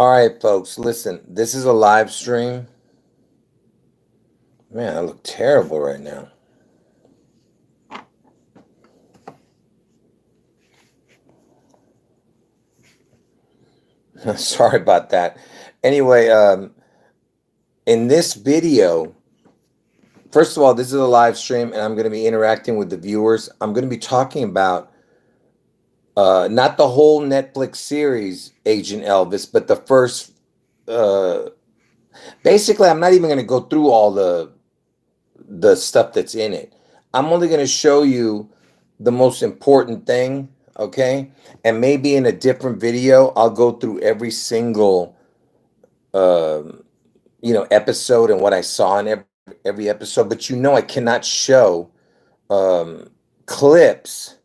All right, folks, listen, this is a live stream. Man, I look terrible right now. Sorry about that. Anyway, in this video, first of all, this is a live stream and I'm going to be interacting with the viewers. I'm going to be talking about not the whole Netflix series, Agent Elvis, but the first. Uh, Basically, I'm not even going to go through all the stuff that's in it. I'm only going to show you the most important thing, okay? And maybe in a different video, I'll go through every single um, episode and what I saw in every episode. But I cannot show um, clips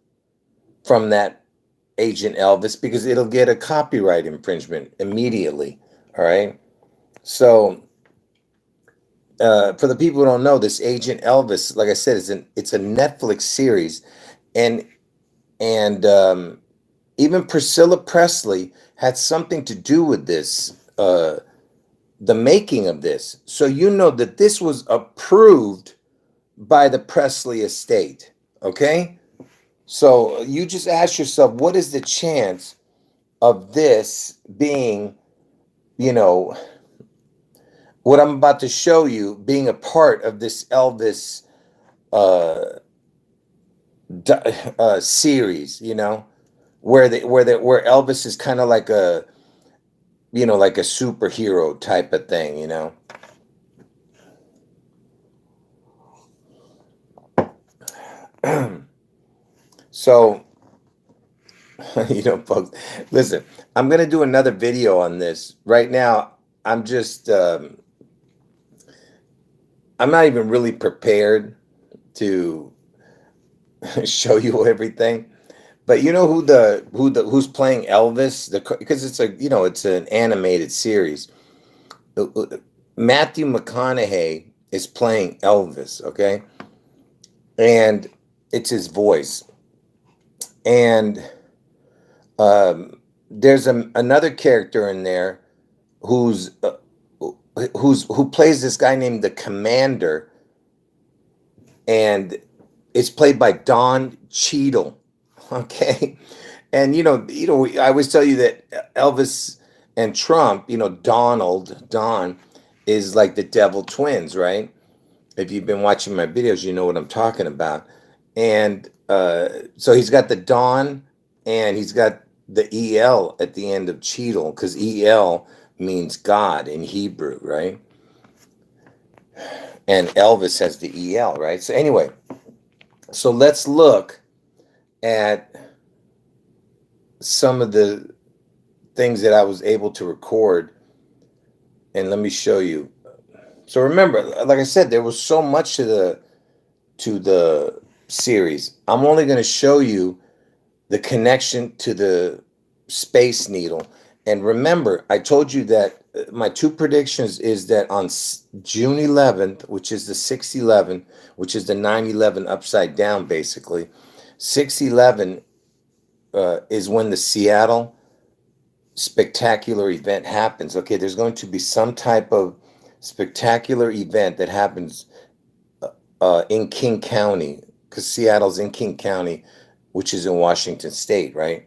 from that Agent Elvis because it'll get a copyright infringement immediately. All right. So for the people who don't know, this Agent Elvis, like I said, it's a Netflix series, and and even Priscilla Presley had something to do with this, the making of this. So you know that this was approved by the Presley estate. Okay, so you just ask yourself, what is the chance of this being, you know, what I'm about to show you being a part of this Elvis uh, series, where Elvis is kind of like a like a superhero type of thing. So folks, listen, I'm gonna do another video on this right now. I'm just I'm not even really prepared to show you everything. But you know who's playing Elvis? Because it's an animated series. Matthew McConaughey is playing Elvis, okay? And it's his voice. And there's another character in there who's who plays this guy named the Commander, and it's played by Don Cheadle, okay? And I always tell you that Elvis and Trump, Don is like the devil twins, right? If you've been watching my videos, you know what I'm talking about. And so he's got the Don and he's got the EL at the end of Cheadle because EL means God in Hebrew, right? And Elvis has the EL, right? So anyway, so let's look at some of the things that I was able to record, and let me show you. So remember, like I said, there was so much to the series. I'm only going to show you the connection to the Space Needle. And remember, I told you that my two predictions is that on June 11th, which is the 6/11, which is the 9/11 upside down, basically. 6/11 is when the Seattle spectacular event happens. Okay, there's going to be some type of spectacular event that happens in King County, because Seattle's in King County, which is in Washington State, right?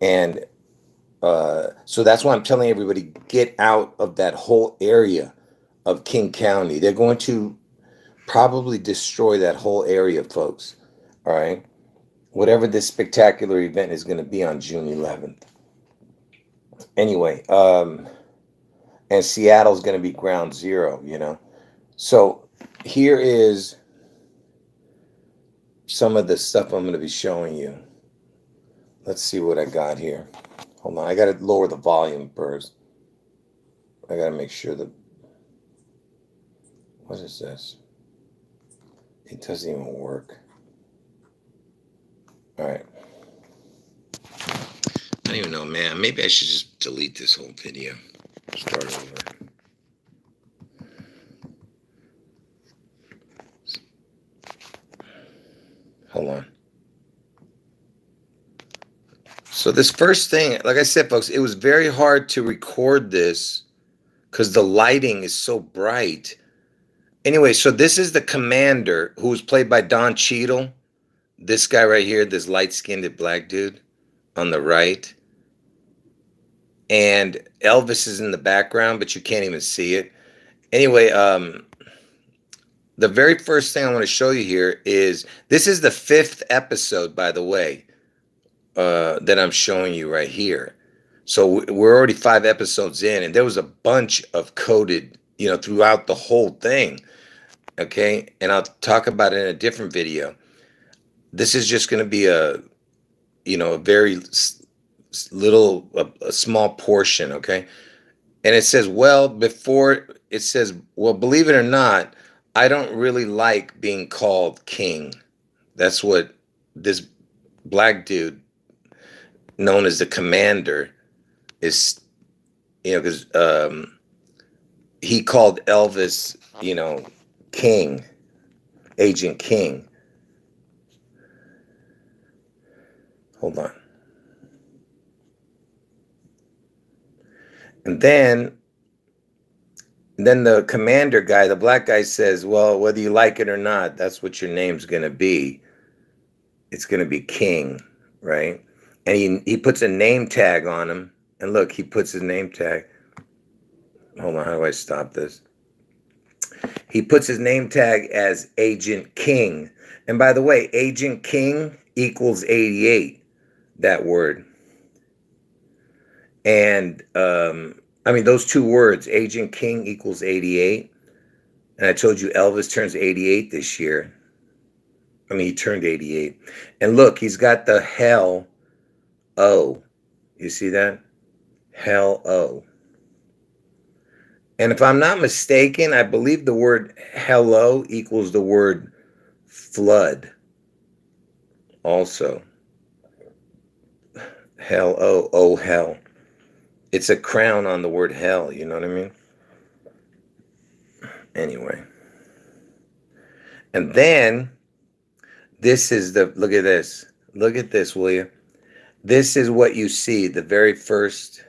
And so that's why I'm telling everybody, get out of that whole area of King County. They're going to probably destroy that whole area, folks. All right. Whatever this spectacular event is going to be on June 11th. Anyway, and Seattle's going to be ground zero. So here is some of the stuff I'm going to be showing you. Let's see what I got here. Hold on, I got to lower the volume first. I got to make sure that. What is this? It doesn't even work. All right. I don't even know, man. Maybe I should just delete this whole video. Start over. Hold on. So this first thing, like I said, folks, it was very hard to record this because the lighting is so bright. Anyway, so this is the commander who was played by Don Cheadle. This guy right here, this light-skinned black dude on the right. And Elvis is in the background, but you can't even see it. Anyway, the very first thing I want to show you here is, this is the 5th episode, by the way, that I'm showing you right here. So we're already 5 episodes in, and there was a bunch of coded, throughout the whole thing. Okay, and I'll talk about it in a different video. This is just going to be a very little, a small portion. Okay, and it says, well, believe it or not, I don't really like being called king. That's what this black dude, known as the commander, is, because he called Elvis, King, Agent King. Hold on. And then the commander guy, the black guy, says, well, whether you like it or not, that's what your name's going to be. It's going to be King, right? And he puts a name tag on him. And look, he puts his name tag. Hold on, how do I stop this? He puts his name tag as Agent King. And by the way, Agent King equals 88, that word. And, those two words, Agent King equals 88. And I told you Elvis turns 88 this year. He turned 88. And look, he's got the hell O. You see that? Hell O. And if I'm not mistaken, I believe the word hello equals the word flood. Also. Hell O. Oh, hell. It's a crown on the word hell. You know what I mean? Anyway. And then, this is look at this. Look at this, will you? This is what you see, the very first,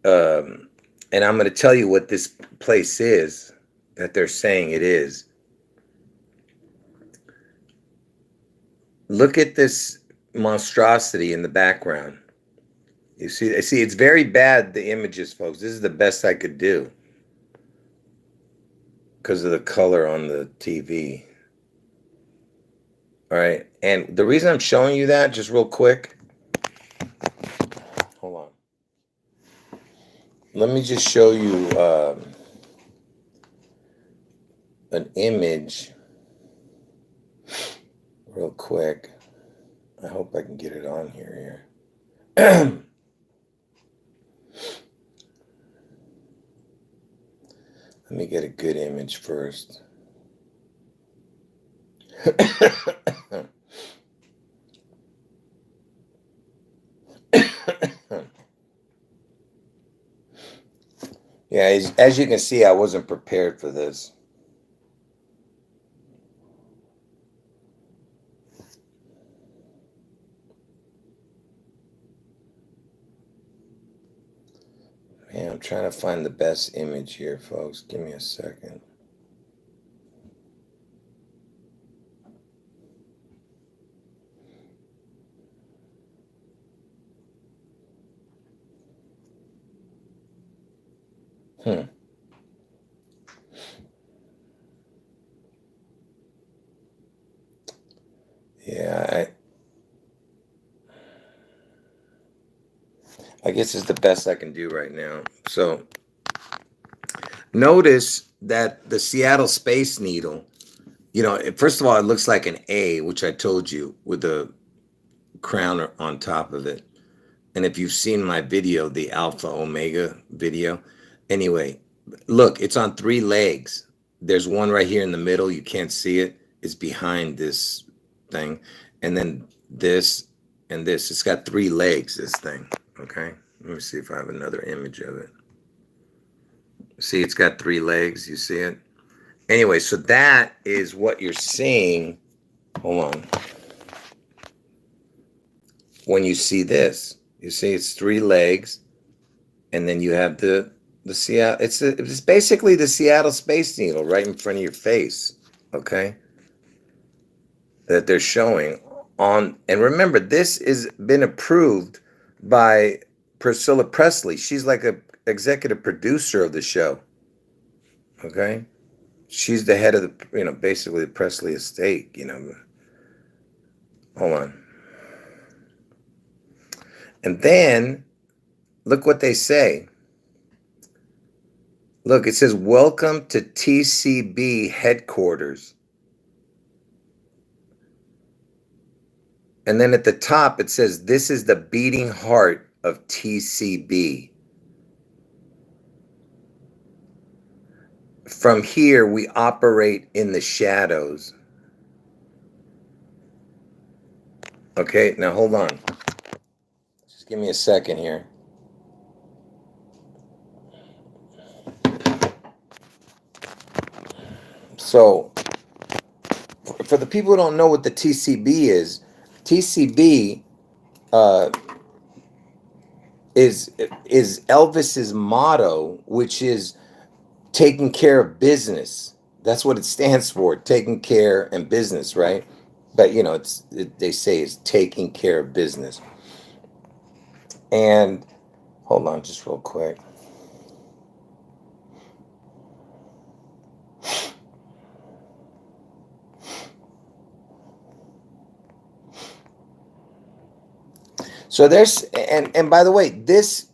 and I'm going to tell you what this place is that they're saying it is. Look at this monstrosity in the background. You see, it's very bad, the images, folks. This is the best I could do because of the color on the TV. All right, and the reason I'm showing you that, just real quick, hold on. Let me just show you an image real quick. I hope I can get it on here. Let me get a good image first. Yeah, as you can see, I wasn't prepared for this. Man, I'm trying to find the best image here, folks. Give me a second. Yeah, I guess it's the best I can do right now. So notice that the Seattle Space Needle, first of all, it looks like an A, which I told you, with a crown on top of it. And if you've seen my video, the Alpha Omega video, anyway, look, it's on 3 legs. There's one right here in the middle. You can't see it. It's behind this thing. And then this and this. It's got 3 legs, this thing. Okay. Let me see if I have another image of it. See, it's got 3 legs. You see it? Anyway, so that is what you're seeing. Hold on. when you see this. You see it's 3 legs, and then you have the Seattle. It's basically the Seattle Space Needle right in front of your face. Okay, that they're showing on. And remember, this has been approved by Priscilla Presley. She's like a executive producer of the show. Okay, she's the head of the basically the Presley estate. Hold on. And then look what they say. Look, it says, "Welcome to TCB headquarters." And then at the top, it says, "This is the beating heart of TCB. From here, we operate in the shadows." Okay, now hold on. Just give me a second here. So, for the people who don't know what the TCB is, TCB is Elvis's motto, which is taking care of business. That's what it stands for, taking care and business, right? But they say it's taking care of business. And hold on just real quick. So there's and by the way, this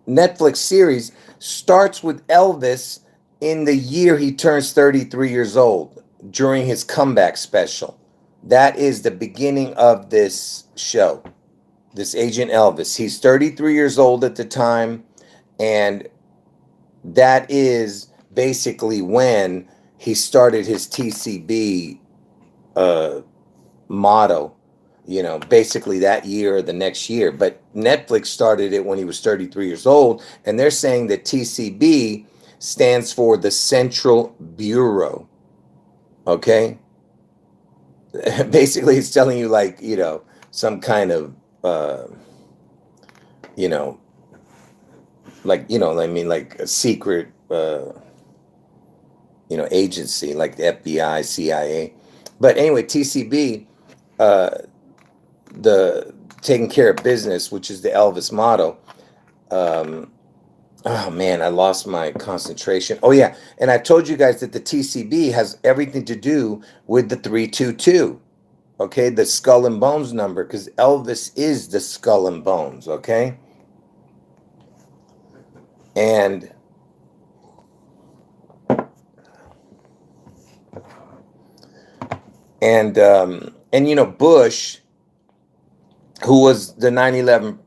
Netflix series starts with Elvis in the year he turns 33 years old during his comeback special. That is the beginning of this show, this Agent Elvis. He's 33 years old at the time, and that is basically when he started his TCB motto, basically that year or the next year. But Netflix started it when he was 33 years old, and they're saying that TCB stands for the Central Bureau. Okay? Basically, it's telling you, like, some kind of, like a secret, agency, like the FBI, CIA. But anyway, TCB, the taking care of business, which is the Elvis motto. Oh man, I lost my concentration. Oh yeah, and I told you guys that the TCB has everything to do with the 322. Okay, the skull and bones number, because Elvis is the skull and bones. Okay, and Bush, who was the 9/11,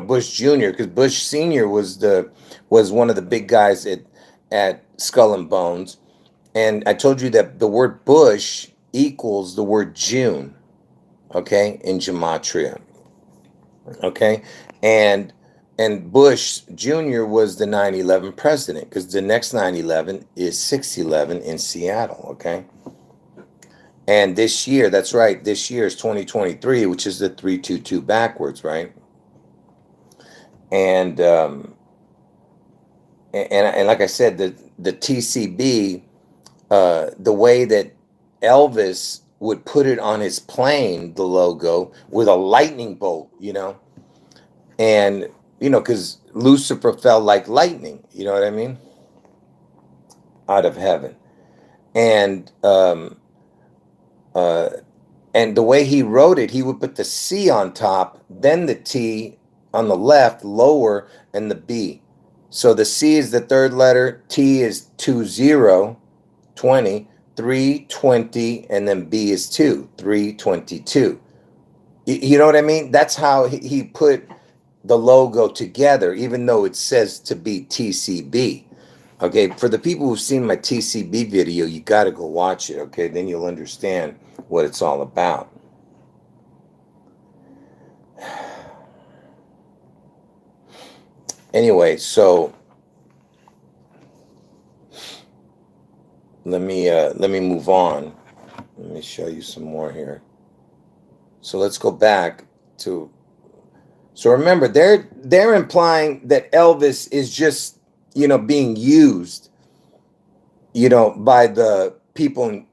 Bush Jr., because Bush Sr. was one of the big guys at Skull and Bones. And I told you that the word Bush equals the word June, okay, in gematria. Okay, and Bush Jr. was the 9/11 president, because the next 9/11 is 6/11 in Seattle. Okay. And this year, that's right, this year is 2023, which is the 322 backwards, right? And like I said, the TCB, the way that Elvis would put it on his plane, the logo, with a lightning bolt, and because Lucifer fell like lightning, you know what I mean, out of heaven. And the way he wrote it, he would put the C on top, then the T on the left, lower, and the B. So the C is the third letter, T is 20, 20, 320, and then B is 2, 322. You know what I mean? That's how he put the logo together, even though it says to be TCB. Okay, for the people who've seen my TCB video, you got to go watch it, okay? Then you'll understand what it's all about. Anyway, so let me move on. Let me show you some more here. So let's go back to. So remember, they're implying that Elvis is just, being used, by the people,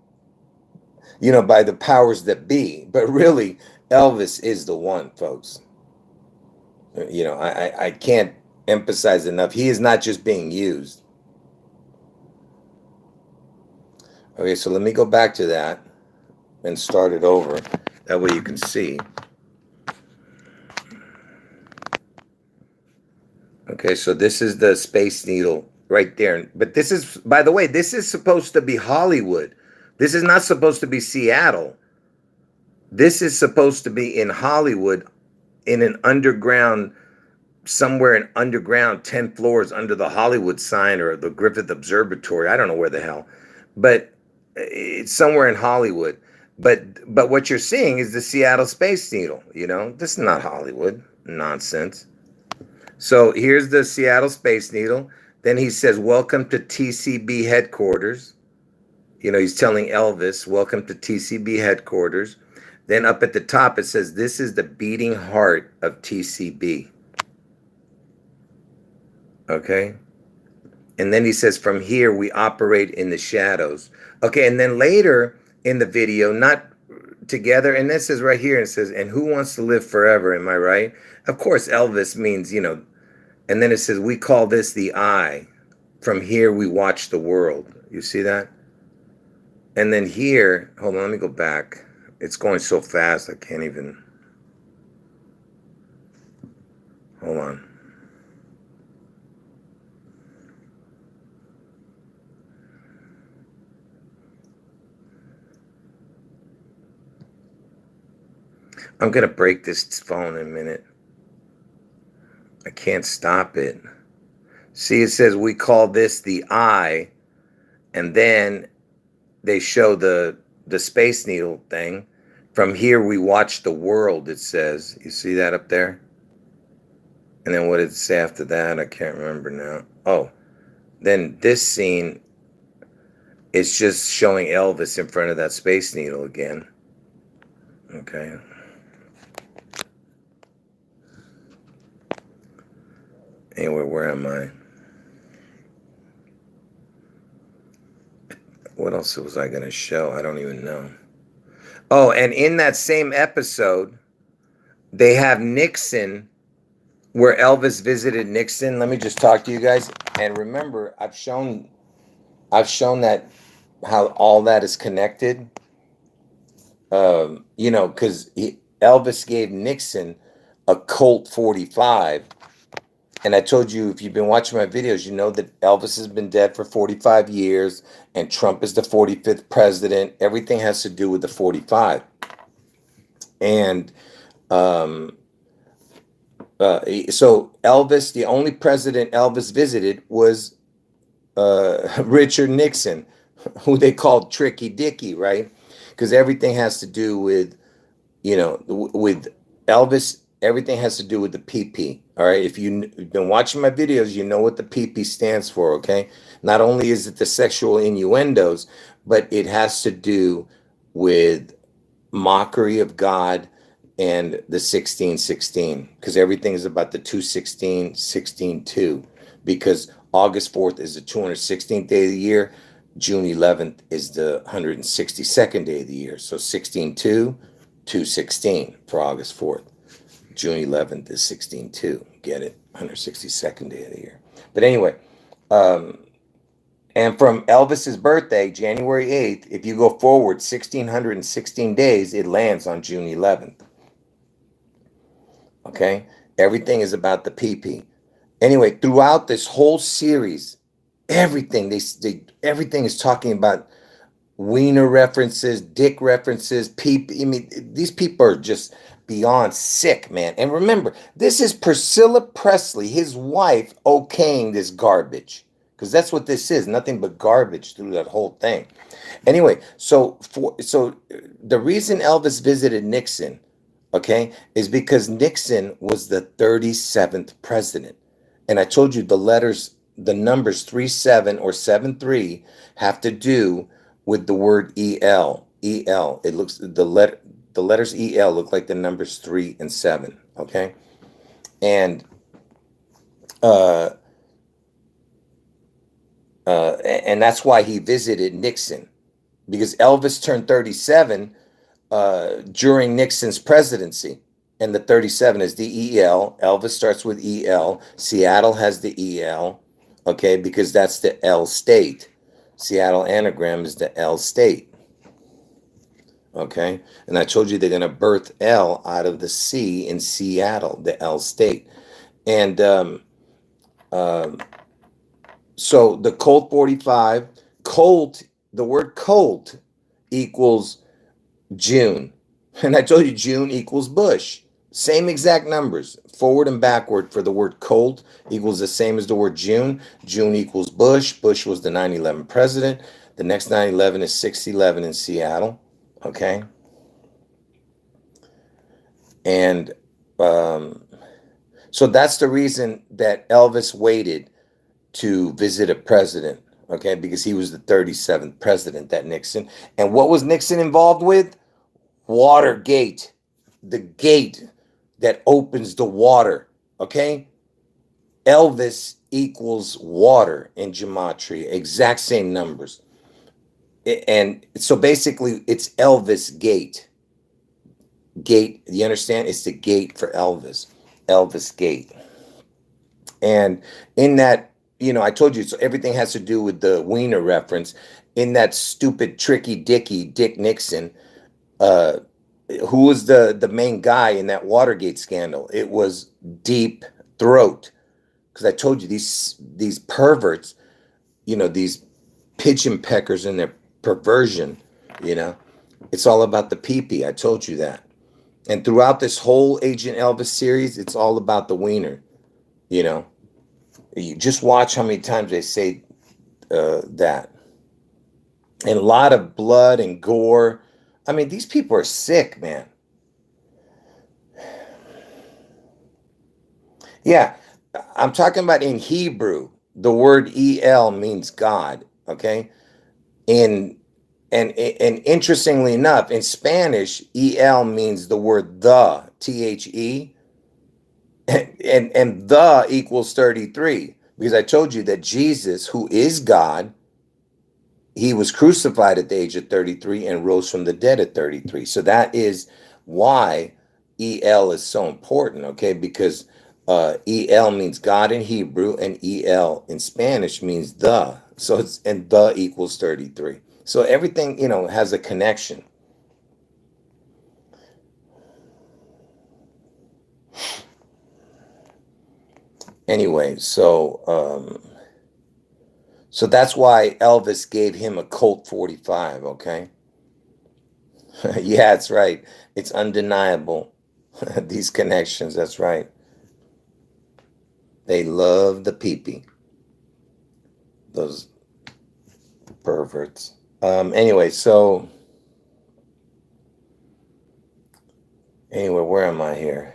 by the powers that be. But really, Elvis is the one, folks. I can't emphasize enough. He is not just being used. Okay, so let me go back to that and start it over. That way you can see. Okay, so this is the Space Needle right there. But this is, by the way, this is supposed to be Hollywood. This is not supposed to be Seattle. This is supposed to be in Hollywood, in an underground, somewhere in underground, 10 floors under the Hollywood sign or the Griffith Observatory. I don't know where the hell. But it's somewhere in Hollywood. But what you're seeing is the Seattle Space Needle, This is not Hollywood. Nonsense. So here's the Seattle Space Needle. Then he says, "Welcome to TCB headquarters." He's telling Elvis, "Welcome to TCB headquarters." Then up at the top, it says, "This is the beating heart of TCB." Okay. And then he says, "From here, we operate in the shadows." Okay. And then later in the video, not together, and this is right here, and it says, "And who wants to live forever?" Am I right? Of course, Elvis means, and then it says, "We call this the eye. From here, we watch the world." You see that? And then here, hold on, let me go back. It's going so fast, I can't even. Hold on. I'm going to break this phone in a minute. I can't stop it. See, it says, "We call this the eye." And then they show the Space Needle thing. "From here, we watch the world," it says. You see that up there? And then what did it say after that? I can't remember now. Oh, then this scene is just showing Elvis in front of that Space Needle again. Okay. Anyway, where am I? What else was I going to show? I don't even know. Oh, and in that same episode, they have Nixon, where Elvis visited Nixon. Let me just talk to you guys. And remember, I've shown that how all that is connected. Because Elvis gave Nixon a Colt 45. And I told you, if you've been watching my videos, you know that Elvis has been dead for 45 years and Trump is the 45th president. Everything has to do with the 45. And so Elvis, the only president Elvis visited was Richard Nixon, who they called Tricky Dicky, right? Because everything has to do with, with Elvis. Everything has to do with the PP. All right. If you've been watching my videos, you know what the PP stands for. Okay. Not only is it the sexual innuendos, but it has to do with mockery of God and the 1616, because everything is about the 216, 16-2, because August 4th is the 216th day of the year. June 11th is the 162nd day of the year. So 16-2, 216 for August 4th. June 11th is 16-2. Get it? 162nd day of the year. But anyway, and from Elvis's birthday, January 8th, if you go forward 1,616 days, it lands on June 11th. Okay? Everything is about the PP. Anyway, throughout this whole series, everything everything is talking about wiener references, dick references, people. I mean, these people are just beyond sick, man. And remember, this is Priscilla Presley, his wife, okaying this garbage, because that's what this is, nothing but garbage through that whole thing. Anyway, so the reason Elvis visited Nixon, okay, is because Nixon was the 37th president. And I told you the numbers 37 or 73 have to do with the word EL. EL. It looks the letters EL look like the numbers 3 and 7. Okay, and uh, and that's why he visited Nixon, because Elvis turned 37 during Nixon's presidency. And the 37 is the EL. Elvis starts with EL. Seattle has the EL, okay, because that's the L state. Seattle anagram is the L state, okay? And I told you they're going to birth L out of the C in Seattle, the L state. And um, so the Colt 45, Colt, the word Colt equals June. And I told you June equals Bush. Same exact numbers, forward and backward for the word Colt equals the same as the word June. June equals Bush. Bush was the 9/11 president. The next 9/11 is 6/11 in Seattle. Okay. And so that's the reason that Elvis waited to visit a president. Okay. Because he was the 37th president, that Nixon. And what was Nixon involved with? Watergate, the gate that opens the water. Okay, Elvis equals water in gematria, exact same numbers. And so basically it's Elvis gate. You understand? It's the gate for Elvis. Elvis gate. And in that, I told you, so everything has to do with the Wiener reference. In that stupid tricky Dick Nixon, who was the main guy in that Watergate scandal? It was Deep Throat, because I told you these perverts, these pigeon peckers and their perversion, it's all about the pee-pee. I told you that. And throughout this whole Agent Elvis series, it's all about the wiener. You just watch how many times they say that. And a lot of blood and gore. I mean, these people are sick, man. Yeah, I'm talking about in Hebrew. The word El means God, okay? In and interestingly enough, in Spanish, El means the word the, and the equals 33, because I told you that Jesus, who is God, he was crucified at the age of 33 and rose from the dead at 33. So that is why El is so important, okay? Because El means God in Hebrew, and El in Spanish means the. So and the equals 33. So everything, has a connection. Anyway, so that's why Elvis gave him a Colt 45, okay? Yeah, that's right. It's undeniable. These connections, that's right. They love the pee-pee. Those perverts. Anyway, where am I here?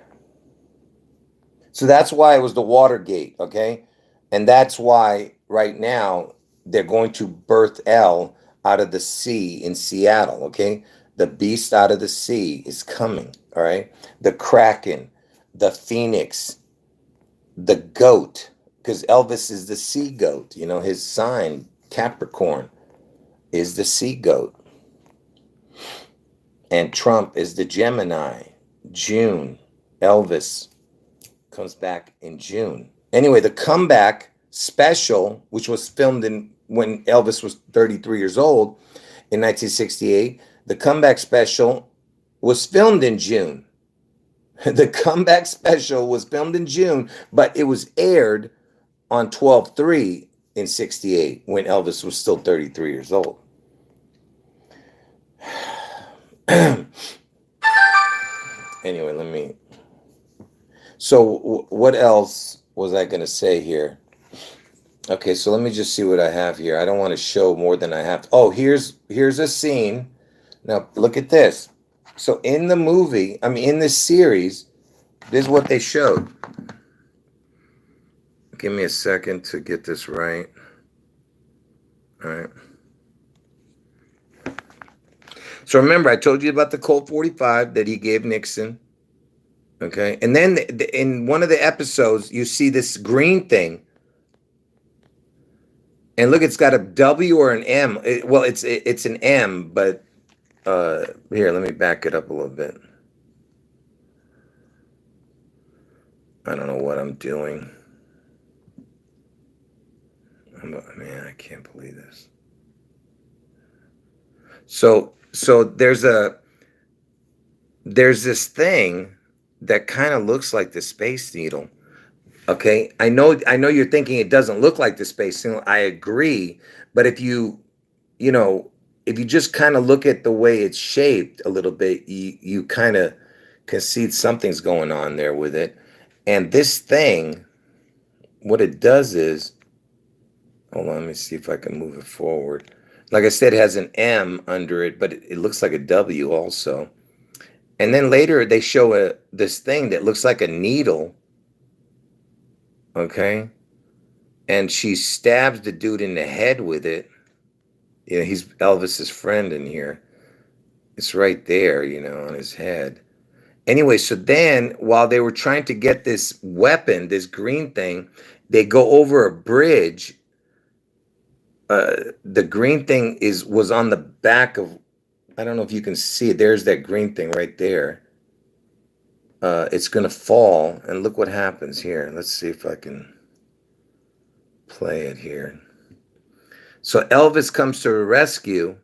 So that's why it was the Watergate, okay? And that's why right now they're going to birth L out of the sea in Seattle, okay? The beast out of the sea is coming, all right? The Kraken, the Phoenix, the goat, because Elvis is the sea goat, his sign, Capricorn, is the sea goat. And Trump is the Gemini. June, Elvis comes back in June. Anyway, the comeback special, which was filmed when Elvis was 33 years old in 1968, the comeback special was filmed in June. The comeback special was filmed in June, but it was aired on 12/3 in 68 when Elvis was still 33 years old. Anyway, so what else was I going to say here? Okay, so let me just see what I have here. I don't want to show more than I have. Oh, here's a scene. Now, look at this. So in the movie, in this series, this is what they showed. Give me a second to get this right. All right. So remember, I told you about the Colt 45 that he gave Nixon. Okay. And then in one of the episodes, you see this green thing. And look, it's got a W or an M. Well, it's an M, but here, let me back it up a little bit. I don't know what I'm doing. Man, I can't believe this. So there's this thing that kind of looks like the Space Needle. Okay, I know you're thinking it doesn't look like the Space Needle. I agree, but if you know, if you just kind of look at the way it's shaped a little bit, you kind of can see something's going on there with it. And this thing, what it does is, hold on, let me see if I can move it forward. Like I said, it has an M under it, but it looks like a W also. And then later they show this thing that looks like a needle. Okay. And she stabs the dude in the head with it. You know, he's Elvis's friend in here. It's right there, you know, on his head. Anyway, so then while they were trying to get this weapon, this green thing, they go over a bridge. The green thing was on the back of, I don't know if you can see it. There's that green thing right there. It's gonna fall, and look what happens here. Let's see if I can play it here. So Elvis comes to the rescue,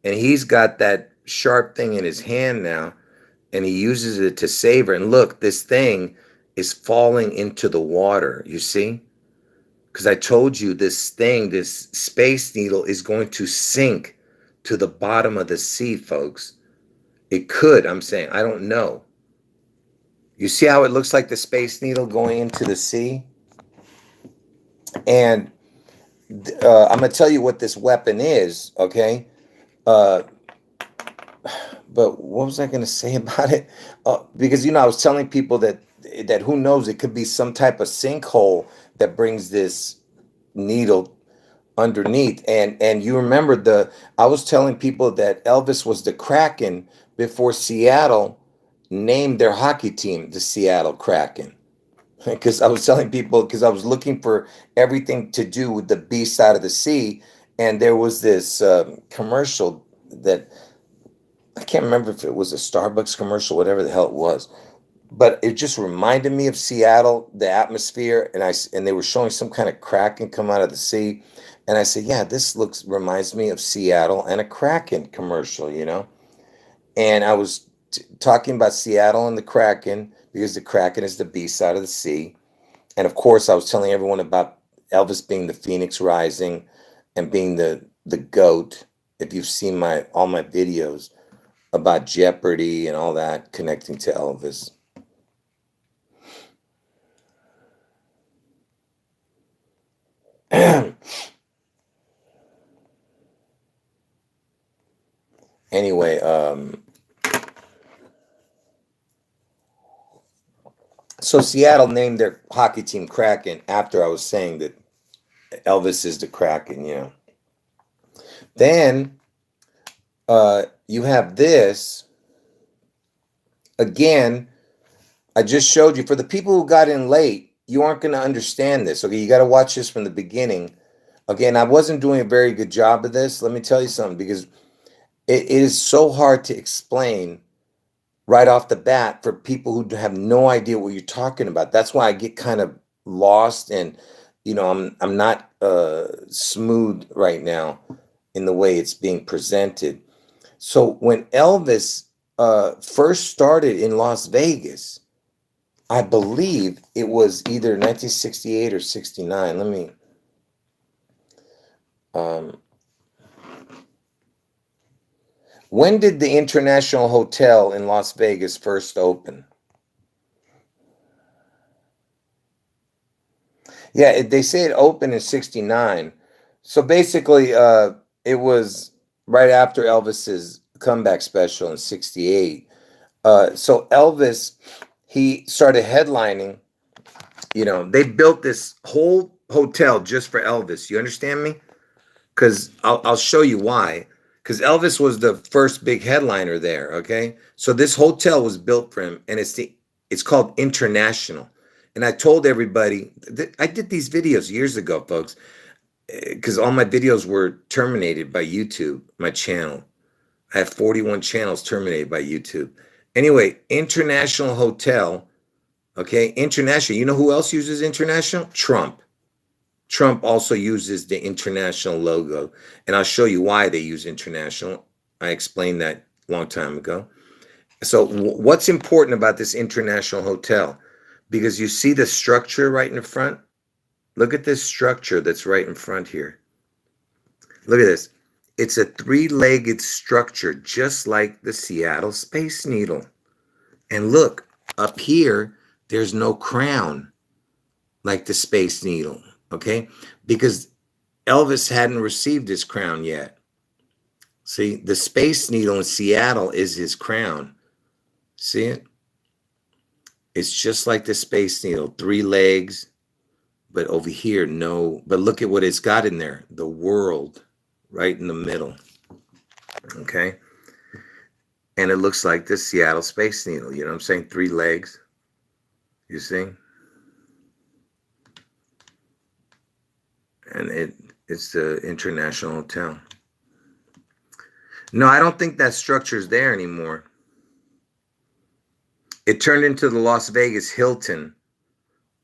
and he's got that sharp thing in his hand now, and he uses it to save her. And look, this thing is falling into the water. You see? Because I told you this thing, this Space Needle, is going to sink to the bottom of the sea, folks. It could, I'm saying. I don't know. You see how it looks like the Space Needle going into the sea? And I'm going to tell you what this weapon is, okay? But what was I going to say about it? Because, you know, I was telling people that who knows, it could be some type of sinkhole that brings this needle underneath. And you remember I was telling people that Elvis was the Kraken before Seattle named their hockey team the Seattle Kraken. Because I was telling people, because I was looking for everything to do with the B side of the sea, and there was this commercial that I can't remember if it was a Starbucks commercial, whatever the hell it was, but it just reminded me of Seattle, the atmosphere, and they were showing some kind of kraken come out of the sea, and I said, yeah, this reminds me of Seattle and a Kraken commercial, you know, and I was talking about Seattle and the Kraken because the Kraken is the B side of the sea, and of course I was telling everyone about Elvis being the Phoenix Rising and being the goat. If you've seen all my videos about Jeopardy and all that connecting to Elvis. Anyway, so Seattle named their hockey team Kraken after I was saying that Elvis is the Kraken, you know. Then you have this. Again, I just showed you. For the people who got in late, you aren't going to understand this. Okay, you got to watch this from the beginning. Again, I wasn't doing a very good job of this. Let me tell you something, because it is so hard to explain right off the bat for people who have no idea what you're talking about. That's why I get kind of lost, and you know, I'm not smooth right now in the way it's being presented. So when Elvis first started in Las Vegas, I believe it was either 1968 or 69. Let me when did the International Hotel in Las Vegas first open? Yeah, they say it opened in 69. So basically, it was right after Elvis's comeback special in 68. So Elvis, he started headlining. You know, they built this whole hotel just for Elvis. You understand me? Because I'll show you why. because Elvis was the first big headliner there. Okay, so this hotel was built for him, and it's called International. And I told everybody I did these videos years ago, folks, because all my videos were terminated by YouTube. My channel, I have 41 channels terminated by YouTube. Anyway, International Hotel. Okay, International. You know who else uses International? Trump. Trump also uses the international logo, and I'll show you why they use international. I explained that a long time ago. So what's important about this international hotel? Because you see the structure right in the front? Look at this structure that's right in front here. Look at this. It's a three-legged structure, just like the Seattle Space Needle. And look, up here, there's no crown like the Space Needle. Okay, because Elvis hadn't received his crown yet. See, the Space Needle in Seattle is his crown. See it? It's just like the Space Needle, three legs, but over here, no. But look at what it's got in there, the world right in the middle. Okay, and it looks like the Seattle Space Needle. You know what I'm saying? Three legs. You see? And it's the International Hotel. No, I don't think that structure's there anymore. It turned into the Las Vegas Hilton,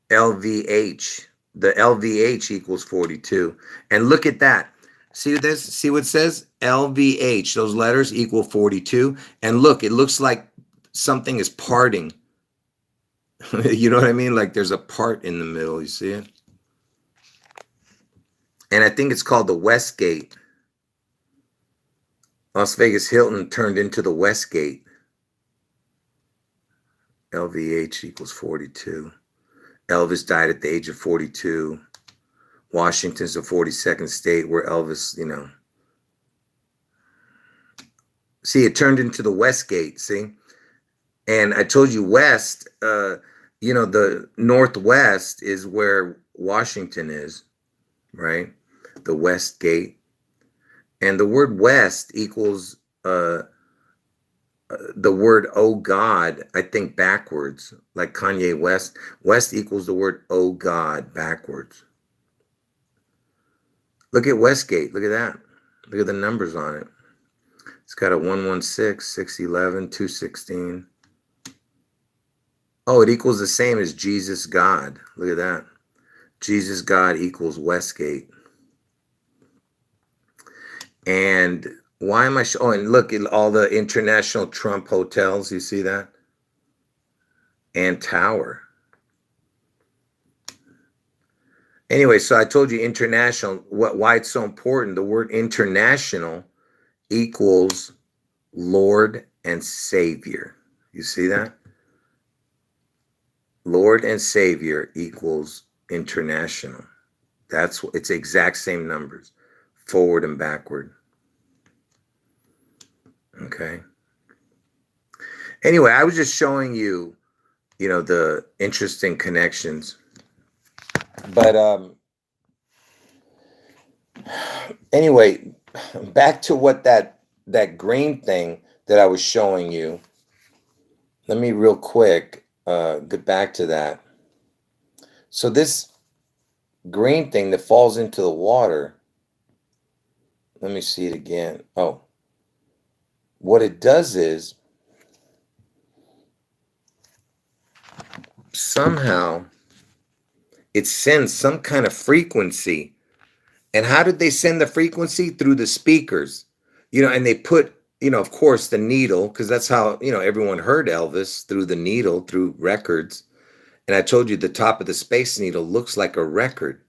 LVH. The LVH equals 42. And look at that. See this? See what it says? LVH. Those letters equal 42. And look, it looks like something is parting. You know what I mean? Like there's a part in the middle. You see it? And I think it's called the Westgate. Las Vegas Hilton turned into the Westgate. LVH equals 42. Elvis died at the age of 42. Washington's the 42nd state where Elvis, you know. See, it turned into the Westgate, see? And I told you West, you know, the Northwest is where Washington is, right? The West Gate. And the word West equals the word oh God, I think backwards, like Kanye West. West equals the word oh God backwards. Look at Westgate. Look at that. Look at the numbers on it. It's got a 116, 611, 216. Oh, it equals the same as Jesus God. Look at that. Jesus God equals Westgate. And why am I oh, and look at all the international Trump hotels. You see that? And Tower. Anyway, so I told you international, why it's so important. The word international equals Lord and Savior. You see that? Lord and Savior equals international. It's the exact same numbers, forward and backward. Okay. Anyway, I was just showing you, you know, the interesting connections. But anyway, back to what that green thing that I was showing you. Let me real quick get back to that. So this green thing that falls into the water, let me see it again. Oh, what it does is somehow it sends some kind of frequency. And how did they send the frequency? Through the speakers, you know, and they put, you know, of course, the needle, because that's how, you know, everyone heard Elvis, through the needle, through records. And I told you the top of the Space Needle looks like a record.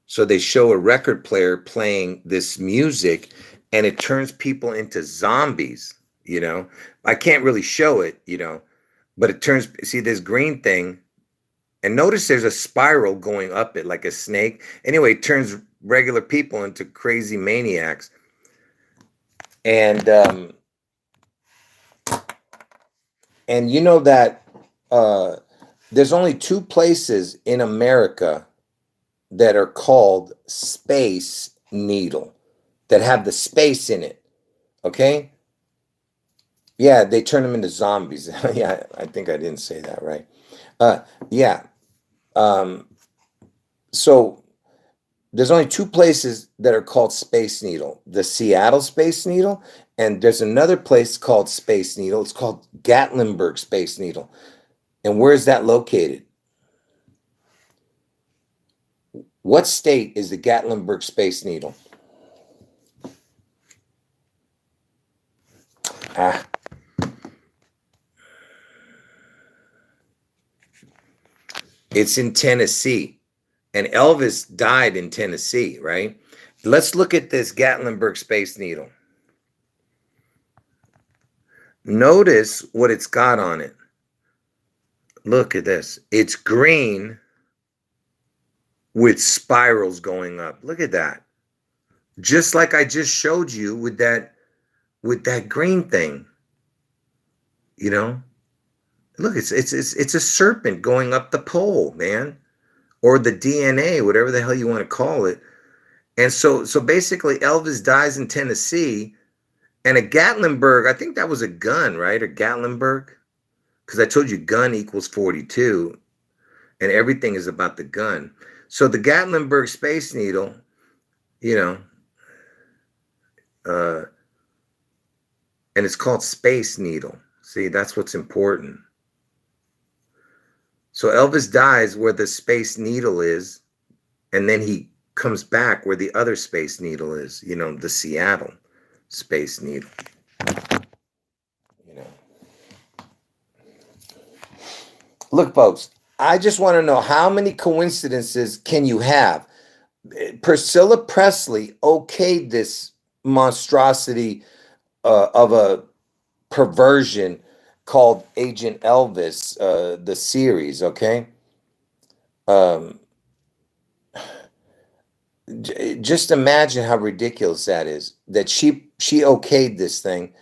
So they show a record player playing this music and it turns people into zombies, you know. I can't really show it, you know, but it turns, see this green thing, and notice there's a spiral going up it like a snake. Anyway, it turns regular people into crazy maniacs. And you know that there's only two places in America that are called Space Needle, that have the space in it. Okay? Yeah, they turn them into zombies. Yeah, I think I didn't say that right. Yeah. Um, so there's only two places that are called Space Needle: the Seattle Space Needle, and there's another place called Space Needle. It's called Gatlinburg Space Needle. And where is that located? What state is the Gatlinburg Space Needle? Ah, it's in Tennessee. And Elvis died in Tennessee, right? Let's look at this Gatlinburg Space Needle. Notice what it's got on it. Look at this. It's green with spirals going up. Look at that. Just like I just showed you with that green thing. You know? Look, it's a serpent going up the pole, man. Or the DNA, whatever the hell you want to call it. And so basically Elvis dies in Tennessee, and a Gatlinburg, I think that was a gun, right? A Gatlinburg? Because I told you gun equals 42, and everything is about the gun. So the Gatlinburg Space Needle, you know, uh, and it's called Space Needle. See, that's what's important. So Elvis dies where the Space Needle is, and then he comes back where the other Space Needle is, the Seattle Space Needle. You know. Look, folks, I just want to know, how many coincidences can you have? Priscilla Presley okayed this monstrosity of a perversion called Agent Elvis, the series, okay? Um, just imagine how ridiculous that is, that she okayed this thing.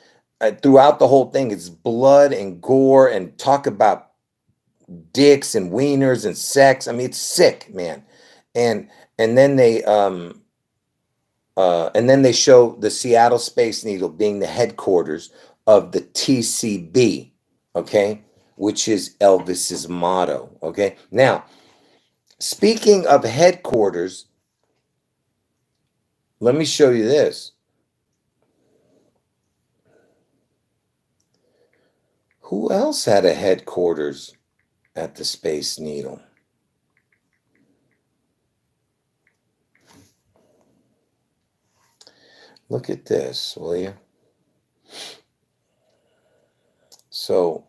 Throughout the whole thing, it's blood and gore and talk about dicks and wieners and sex. I mean, it's sick, man. And and then they show the Seattle Space Needle being the headquarters of the TCB, okay, which is Elvis's motto. Okay. Now, speaking of headquarters, let me show you this. Who else had a headquarters at the Space Needle? Look at this, will you? So,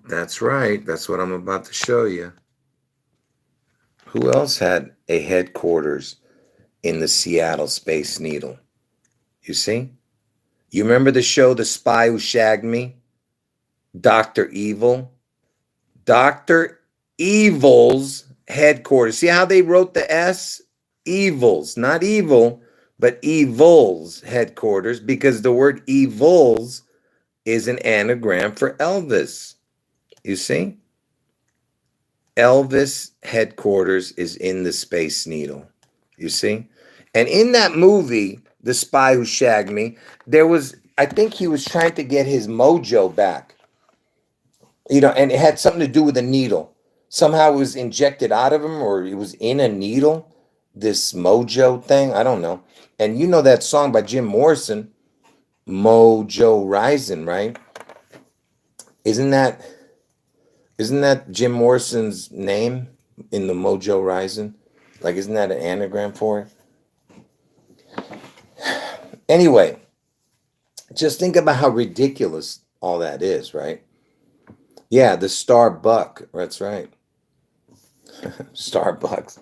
that's right. That's what I'm about to show you. Who else had a headquarters in the Seattle Space Needle? You see? You remember the show The Spy Who Shagged Me? Dr. Evil? Dr. Evil's headquarters. See how they wrote the S? Evil's, not evil, but Evil's headquarters, because the word Evil's is an anagram for Elvis. You see? Elvis headquarters is in the Space Needle. You see? And in that movie, The Spy Who Shagged Me, I think he was trying to get his mojo back. And it had something to do with a needle. Somehow it was injected out of him, or it was in a needle, this mojo thing. I don't know. And you know that song by Jim Morrison, Mojo Rising, right? Isn't that Jim Morrison's name in the Mojo Rising? Like, isn't that an anagram for it? Anyway, just think about how ridiculous all that is, right? Yeah, the Starbuck. That's right. Starbucks.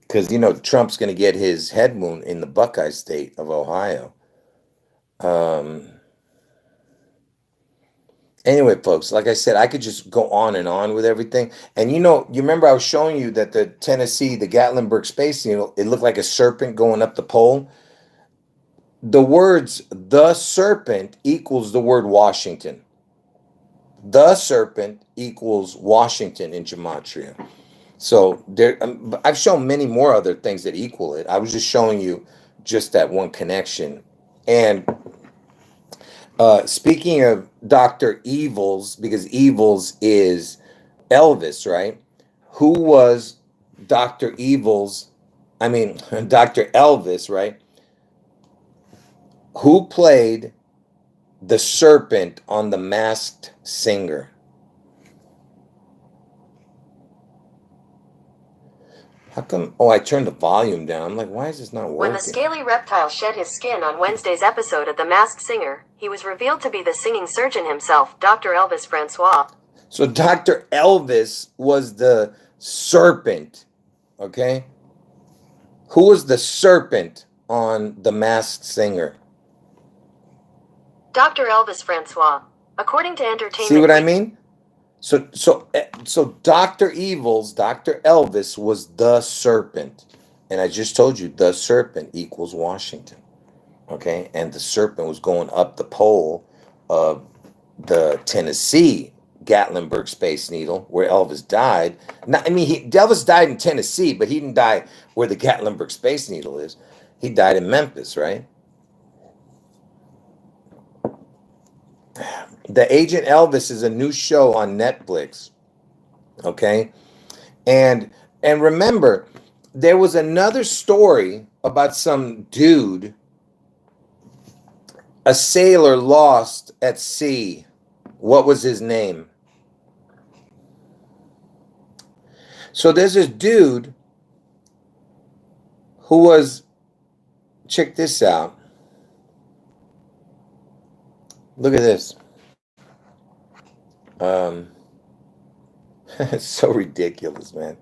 Because, Trump's going to get his head wound in the Buckeye State of Ohio. Anyway, folks, like I said, I could just go on and on with everything. And you remember I was showing you that the Gatlinburg Space Needle, it looked like a serpent going up the pole. The words "the serpent" equals the word Washington. The serpent equals Washington in gematria. So there, I've shown many more other things that equal it. I was just showing you just that one connection. And speaking of Dr. Evils, because Evils is Elvis, right? Who was Dr. Evils? I mean, Dr. Elvis, right? Who played the serpent on The Masked Singer? How come? Oh, I turned the volume down. I'm like, why is this not working? When the scaly reptile shed his skin on Wednesday's episode of The Masked Singer, he was revealed to be the singing surgeon himself, Dr. Elvis Francois. So Dr. Elvis was the serpent, okay? Who was the serpent on The Masked Singer? Dr. Elvis Francois. According to Entertainment See what I Week- mean? So Dr. Evils, Dr. Elvis was the serpent. And I just told you the serpent equals Washington. Okay? And the serpent was going up the pole of the Tennessee Gatlinburg Space Needle where Elvis died. Elvis died in Tennessee, but he didn't die where the Gatlinburg Space Needle is. He died in Memphis, right? The Agent Elvis is a new show on Netflix. Okay? And remember, there was another story about some dude, a sailor lost at sea. What was his name? So there's this dude who was, check this out. Look at this. It's so ridiculous, man.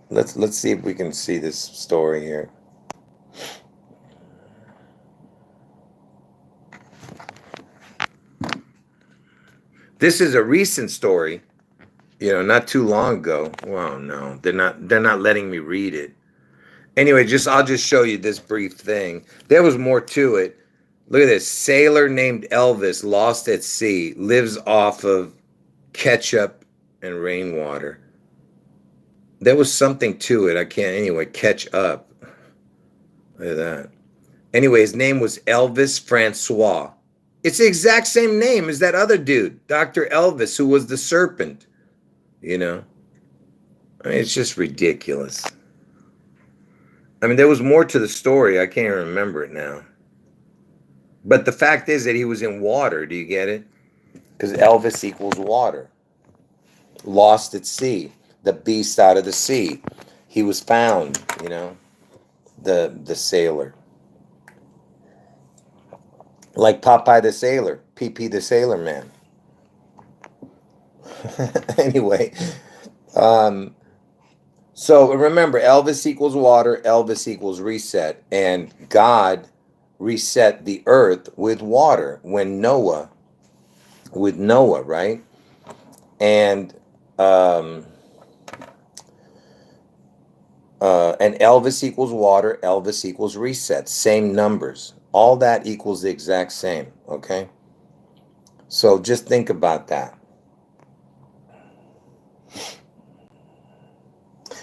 Let's see if we can see this story here. This is a recent story, not too long ago. Well, no, they're not letting me read it. Anyway, I'll just show you this brief thing. There was more to it. Look at this. Sailor named Elvis lost at sea, lives off of ketchup and rainwater. There was something to it. I can't, anyway, catch up. Look at that. Anyway, his name was Elvis Francois. It's the exact same name as that other dude, Dr. Elvis, who was the serpent. It's just ridiculous. There was more to the story. I can't even remember it now. But the fact is that he was in water. Do you get it? Because Elvis equals water. Lost at sea. The beast out of the sea. He was found, the sailor. Like Popeye the Sailor. PP the Sailor Man. Anyway. So remember, Elvis equals water, Elvis equals reset, and God reset the earth with water with Noah, right? And Elvis equals water, Elvis equals reset, same numbers. All that equals the exact same, okay? So just think about that.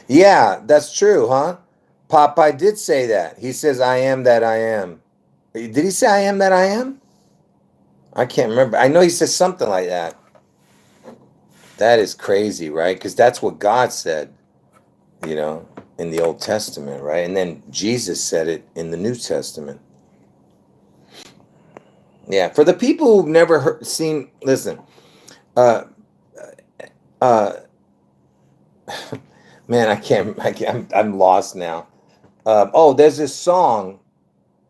Yeah, that's true, huh? Popeye did say that. He says, I am that I am. Did he say I am that I am? I can't remember. I know he says something like that. That is crazy, right? Because that's what God said, in the Old Testament, right? And then Jesus said it in the New Testament. Yeah, for the people who've never seen, listen, man, I'm lost now. There's this song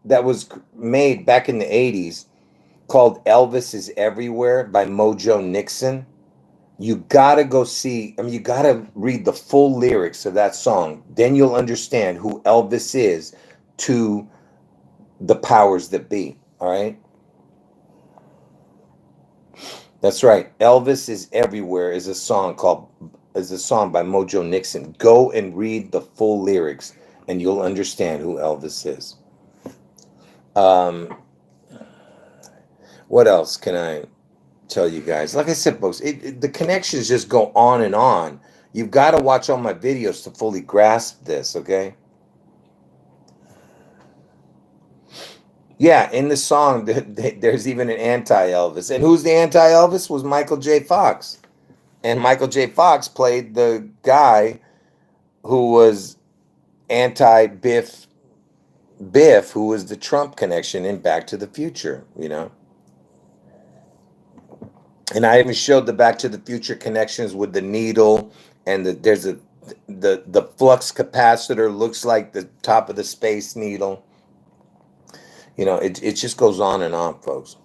that was made back in the 80s called Elvis is Everywhere by Mojo Nixon. You gotta go see, you gotta read the full lyrics of that song. Then you'll understand who Elvis is to the powers that be, all right? That's right. Elvis is Everywhere is a song by Mojo Nixon. Go and read the full lyrics and you'll understand who Elvis is. What else can I tell you guys. Like I said, folks, the connections just go on and on. You've got to watch all my videos to fully grasp this, okay? Yeah, in the song, there's even an anti-Elvis. And who's the anti-Elvis? Was Michael J. Fox. And Michael J. Fox played the guy who was anti-Biff, who was the Trump connection in Back to the Future, you know? And I even showed the Back to the Future connections with the needle, and there's the flux capacitor looks like the top of the space needle. You know, it just goes on and on, folks.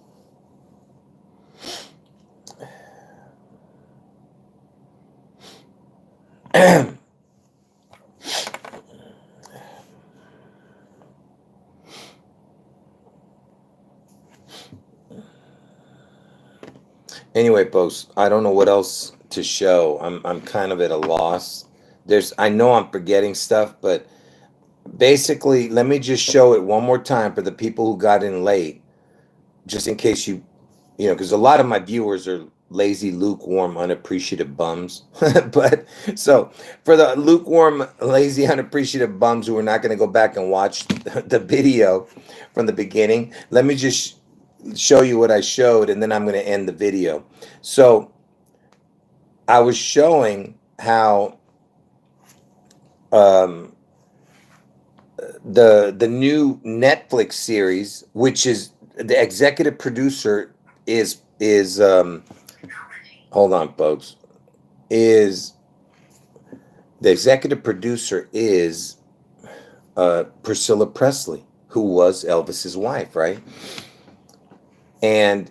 Anyway, folks, I don't know what else to show. I'm kind of at a loss. I know I'm forgetting stuff, but basically, let me just show it one more time for the people who got in late, just in case you know, because a lot of my viewers are lazy, lukewarm, unappreciative bums. But so for the lukewarm, lazy, unappreciative bums who are not going to go back and watch the video from the beginning, let me just show you what I showed, and then I'm going to end the video. So I was showing how um, the new Netflix series, which is the executive producer is hold on, folks, is the executive producer is Priscilla Presley, who was Elvis's wife, right? And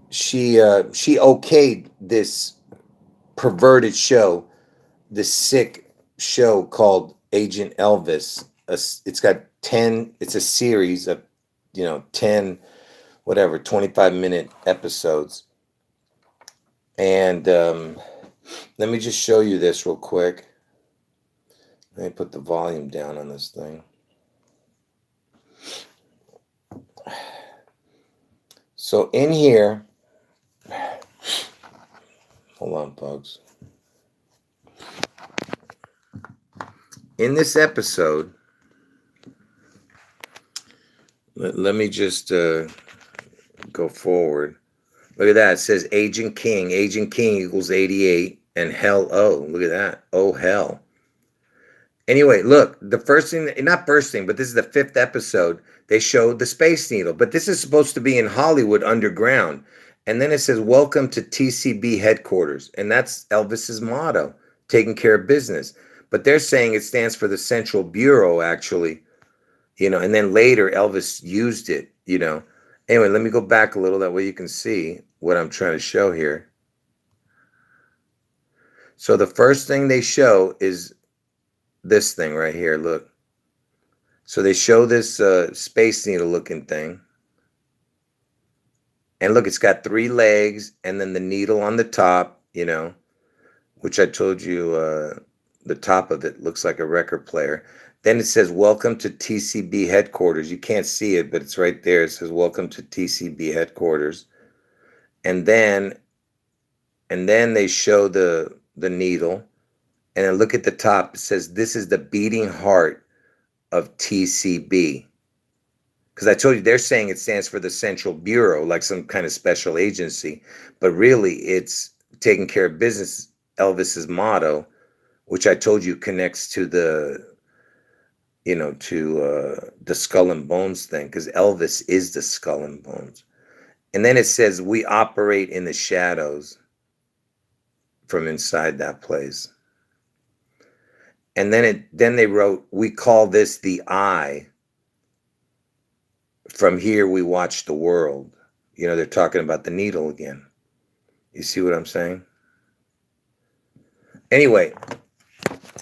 she okayed this perverted show, this sick show called Agent Elvis. It's got 10. It's a series of 10 whatever 25-minute episodes. And let me just show you this real quick. Let me put the volume down on this thing. So in here, hold on, folks. In this episode, let me just go forward. Look at that. It says Agent King. Agent King equals 88. And hell, oh, look at that. Oh, hell. Anyway, look, the first thing, not first thing, but this is the 5th episode. They showed the Space Needle. But this is supposed to be in Hollywood underground. And then it says, welcome to TCB headquarters. And that's Elvis's motto, taking care of business. But they're saying it stands for the Central Bureau, actually. And then later Elvis used it, Anyway, let me go back a little. That way you can see what I'm trying to show here. So the first thing they show is this thing right here. Look. So they show this Space Needle looking thing. And look, it's got 3 legs and then the needle on the top, which I told you the top of it looks like a record player. Then it says, welcome to TCB headquarters. You can't see it, but it's right there. It says, welcome to TCB headquarters. And then they show the needle. And then look at the top. It says, this is the beating heart of TCB. Because I told you, they're saying it stands for the Central Bureau, like some kind of special agency. But really, it's taking care of business, Elvis's motto, which I told you connects to the Skull and Bones thing, because Elvis is the Skull and Bones. And then it says, we operate in the shadows from inside that place. And then they wrote, we call this the eye. From here, we watch the world. They're talking about the needle again. You see what I'm saying? Anyway,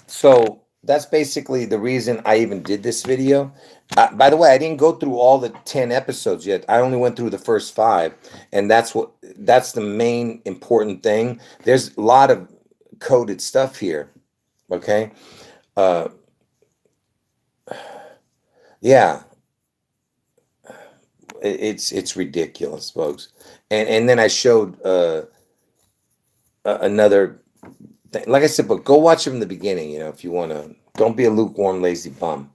so that's basically the reason I even did this video. By the way, I didn't go through all the 10 episodes yet. I only went through the first 5, and that's the main important thing. There's a lot of coded stuff here. Okay. Yeah. It's ridiculous, folks. And then I showed another thing. Like I said, but go watch it from the beginning. If you want to, don't be a lukewarm, lazy bum.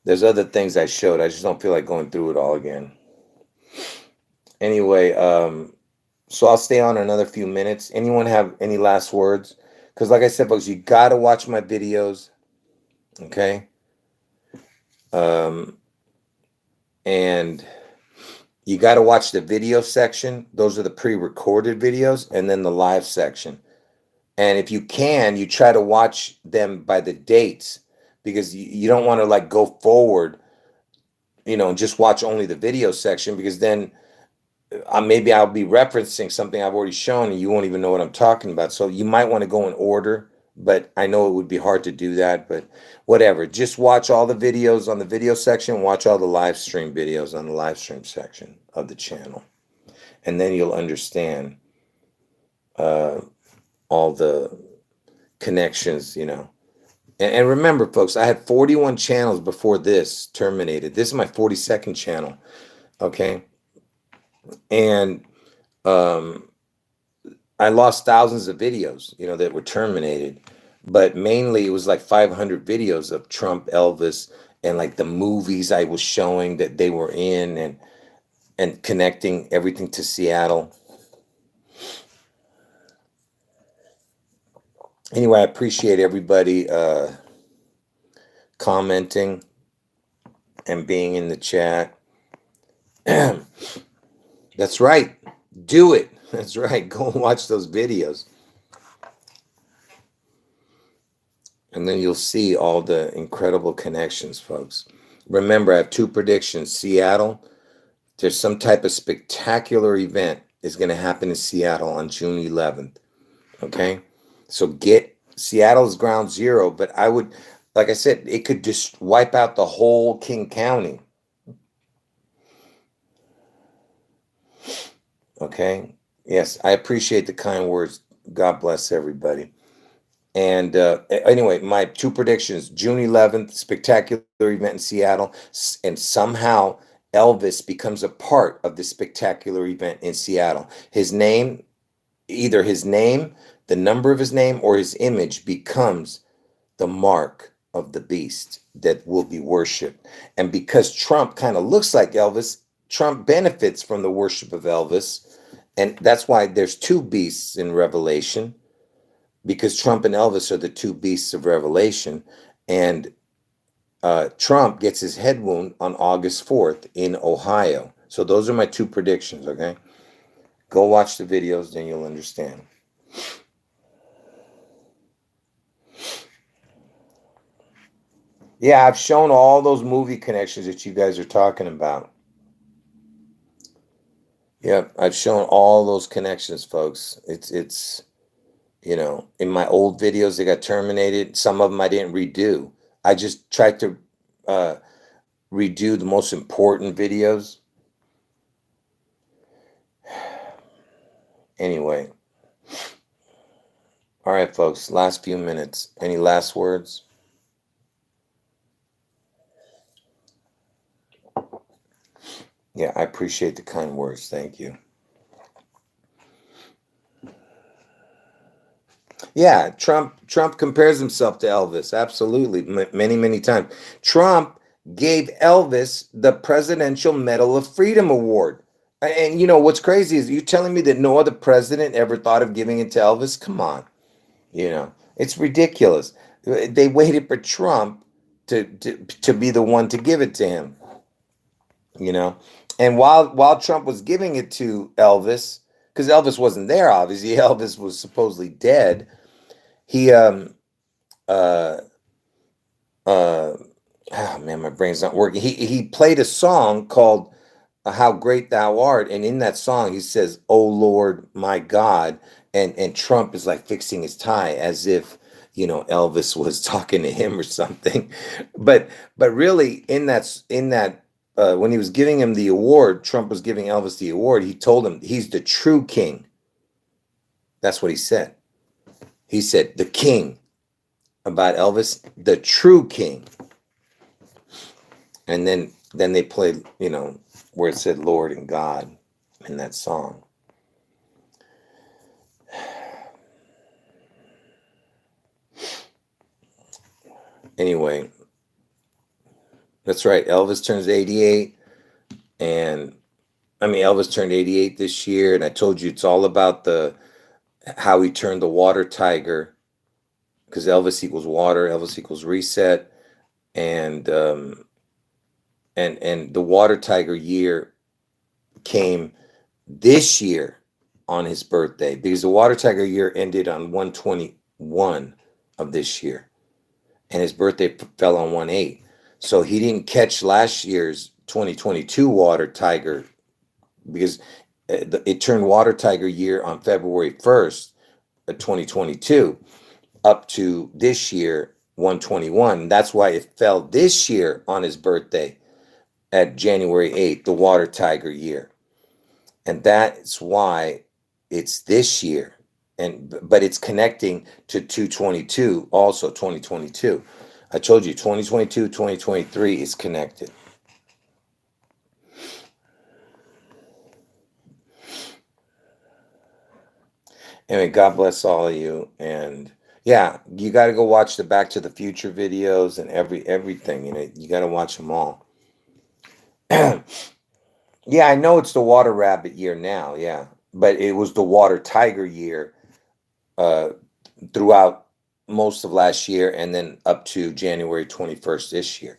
There's other things I showed. I just don't feel like going through it all again. Anyway, so I'll stay on another few minutes. Anyone have any last words? Because like I said, folks, you got to watch my videos. Okay. And you got to watch the video section. Those are the pre-recorded videos, and then the live section. And if you can, you try to watch them by the dates, because you don't want to like go forward, and just watch only the video section, because then maybe I'll be referencing something I've already shown and you won't even know what I'm talking about. So you might want to go in order, but I know it would be hard to do that, but whatever. Just watch all the videos on the video section, watch all the live stream videos on the live stream section of the channel. And then you'll understand all the connections, And remember, folks, I had 41 channels before this terminated. This is my 42nd channel, okay? And I lost thousands of videos, that were terminated. But mainly it was like 500 videos of Trump, Elvis, and like the movies I was showing that they were in, and connecting everything to Seattle. Anyway, I appreciate everybody commenting and being in the chat. That's right. Do it. That's right. Go and watch those videos. And then you'll see all the incredible connections, folks. Remember, I have 2 predictions. Seattle, there's some type of spectacular event is going to happen in Seattle on June 11th. Okay? So Seattle's ground zero, but I would, like I said, it could just wipe out the whole King County. Okay? Yes, I appreciate the kind words. God bless everybody. And anyway, my 2 predictions: June 11th, spectacular event in Seattle, and somehow Elvis becomes a part of the spectacular event in Seattle. His name, either his name, the number of his name, or his image becomes the mark of the beast that will be worshipped. And because Trump kind of looks like Elvis, Trump benefits from the worship of Elvis. And that's why there's 2 beasts in Revelation, because Trump and Elvis are the 2 beasts of Revelation. And Trump gets his head wound on August 4th in Ohio. So those are my 2 predictions, okay? Go watch the videos, then you'll understand. Yeah, I've shown all those movie connections that you guys are talking about. Yep, I've shown all those connections, folks. It's in my old videos, they got terminated. Some of them I didn't redo. I just tried to redo the most important videos. Anyway. All right, folks, last few minutes. Any last words? Yeah, I appreciate the kind words. Thank you. Yeah, Trump compares himself to Elvis. Absolutely. Many, many times. Trump gave Elvis the Presidential Medal of Freedom Award. And what's crazy is you telling me that no other president ever thought of giving it to Elvis? Come on. It's ridiculous. They waited for Trump to be the one to give it to him. And while Trump was giving it to Elvis, because Elvis wasn't there, obviously, Elvis was supposedly dead. He oh man, my brain's not working. He played a song called "How Great Thou Art," and in that song he says, "Oh Lord, my God," and Trump is like fixing his tie as if Elvis was talking to him or something. But really, in that when he was giving him the award, Trump was giving Elvis the award. He told him he's the true king. That's what he said. He said the king about Elvis, the true king. And then then they played, you know, where it said Lord and God in that song. Anyway, that's right. Elvis turns 88. And I mean, Elvis turned 88 this year. And I told you it's all about how he turned the water tiger, because Elvis equals water, Elvis equals reset. And and the water tiger year came this year on his birthday, because the water tiger year ended on 1/21 of this year, and his birthday fell on 1/8. So he didn't catch last year's 2022 water tiger, because it turned water tiger year on February 1st of 2022 up to this year 1/21. That's why it fell this year on his birthday at January 8th, the water tiger year. And that's why it's this year. But it's connecting to 2/22, also 2022. I told you 2022, 2023 is connected. Anyway, God bless all of you. And yeah, you got to go watch the Back to the Future videos and everything. You know, you got to watch them all. Yeah, I know it's the water rabbit year now. Yeah, but it was the water tiger year throughout most of last year, and then up to January 21st this year.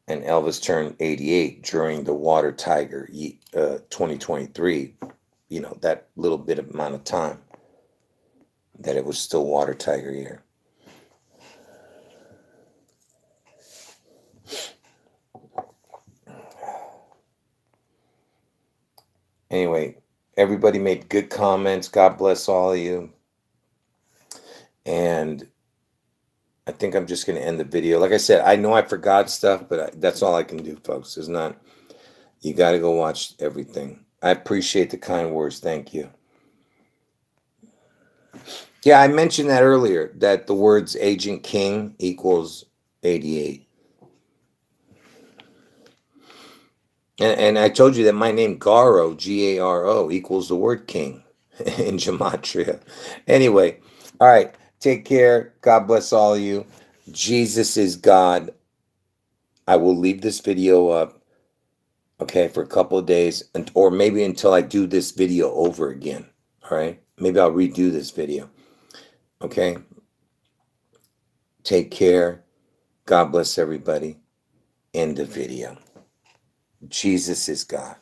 And Elvis turned 88 during the water tiger 2023. You know, that little bit of amount of time that it was still water tiger year. Anyway, everybody made good comments. God bless all of you. And I think I'm just going to end the video. Like I said, I know I forgot stuff, but that's all I can do, folks. It's not, you got to go watch everything. I appreciate the kind words. Thank you. Yeah, I mentioned that earlier, that the words Agent King equals 88. And I told you that my name, Garo, Garo, equals the word king in Gematria. Anyway, all right. Take care. God bless all of you. Jesus is God. I will leave this video up, okay, for a couple of days, or maybe until I do this video over again. All right. Maybe I'll redo this video. Okay. Take care. God bless everybody. End the video. Jesus is God.